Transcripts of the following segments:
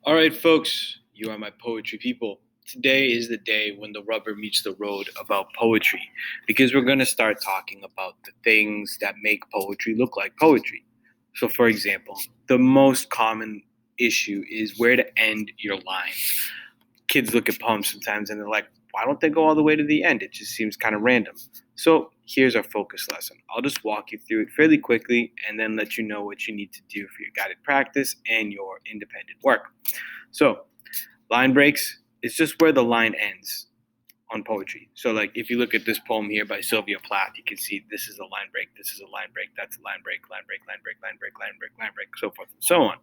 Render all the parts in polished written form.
All right, folks, you are my poetry people. Today is the day when the rubber meets the road about poetry because we're going to start talking about the things that make poetry look like poetry. So, for example, the most common issue is where to end your lines. Kids look at poems sometimes and they're like, why don't they go all the way to the end? It just seems kind of random. So, here's our focus lesson. I'll just walk you through it fairly quickly and then let you know what you need to do for your guided practice and your independent work. So, line breaks is just where the line ends on poetry. So, like if you look at this poem here by Sylvia Plath, you can see this is a line break, this is a line break, that's a line break, line break, line break, line break, line break, line break, so forth and so on.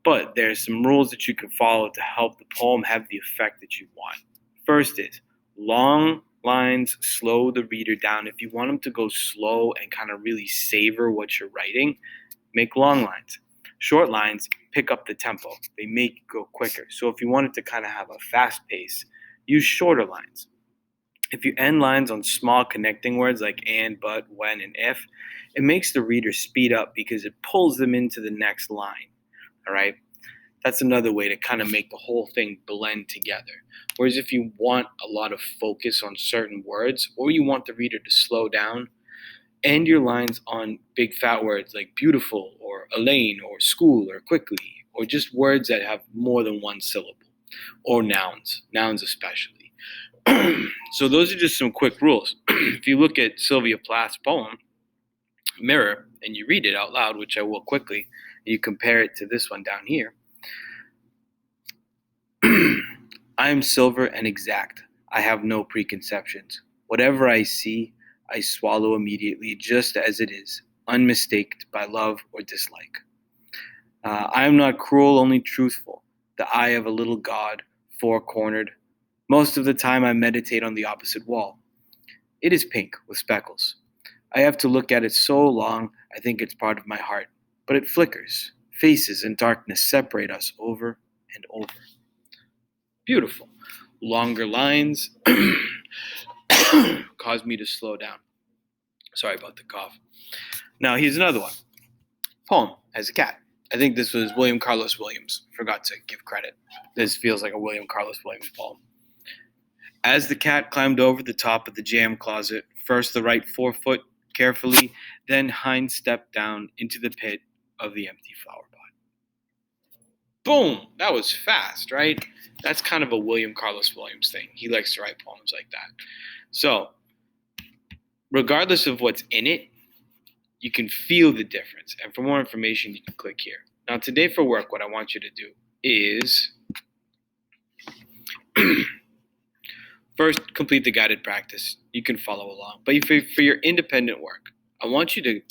But there's some rules that you can follow to help the poem have the effect that you want. First is long lines slow the reader down. If you want them to go slow and kind of really savor what you're writing, make long lines. Short lines pick up the tempo. They make it go quicker. So if you want it to kind of have a fast pace, use shorter lines. If you end lines on small connecting words like and, but, when, and if, it makes the reader speed up because it pulls them into the next line. All right? That's another way to kind of make the whole thing blend together. Whereas if you want a lot of focus on certain words or you want the reader to slow down, end your lines on big fat words like beautiful or Elaine or school or quickly or just words that have more than one syllable or nouns especially. So those are just some quick rules. If you look at Sylvia Plath's poem, Mirror, and you read it out loud, which I will quickly, and you compare it to this one down here. I am silver and exact. I have no preconceptions. Whatever I see, I swallow immediately, just as it is, unmistaked by love or dislike. I am not cruel, only truthful, the eye of a little god, four cornered. Most of the time, I meditate on the opposite wall. It is pink with speckles. I have to look at it so long, I think it's part of my heart. But it flickers. Faces and darkness separate us over and over. Beautiful. Longer lines cause me to slow down. Sorry about the cough. Now, here's another one. Poem as a cat. I think this was William Carlos Williams. Forgot to give credit. This feels like a William Carlos Williams poem. As the cat climbed over the top of the jam closet, first the right forefoot carefully, then hind stepped down into the pit of the empty flower pot. Boom! That was fast, right? That's kind of a William Carlos Williams thing. He likes to write poems like that. So, regardless of what's in it, you can feel the difference. And for more information, you can click here. Now, today for work, what I want you to do is first complete the guided practice. You can follow along. But for your independent work, I want you to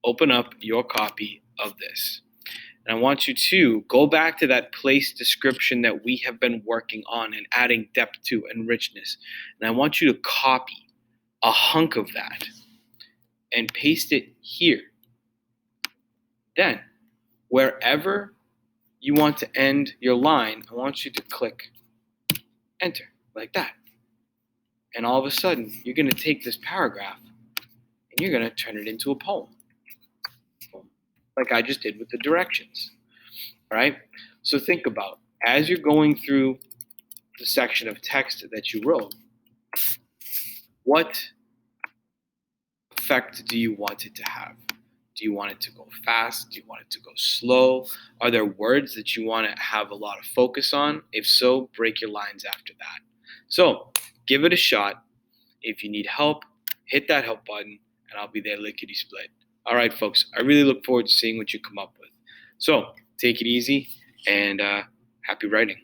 open up your copy of this. And I want you to go back to that place description that we have been working on and adding depth to and richness. And I want you to copy a hunk of that and paste it here. Then, wherever you want to end your line, I want you to click enter, like that. And all of a sudden, you're going to take this paragraph and you're going to turn it into a poem, like I just did with the directions. All right? So think about, as you're going through the section of text that you wrote, what effect do you want it to have? Do you want it to go fast? Do you want it to go slow? Are there words that you want to have a lot of focus on? If so, break your lines after that. So give it a shot. If you need help, hit that help button, and I'll be there lickety split. All right, folks, I really look forward to seeing what you come up with. So take it easy, and happy writing.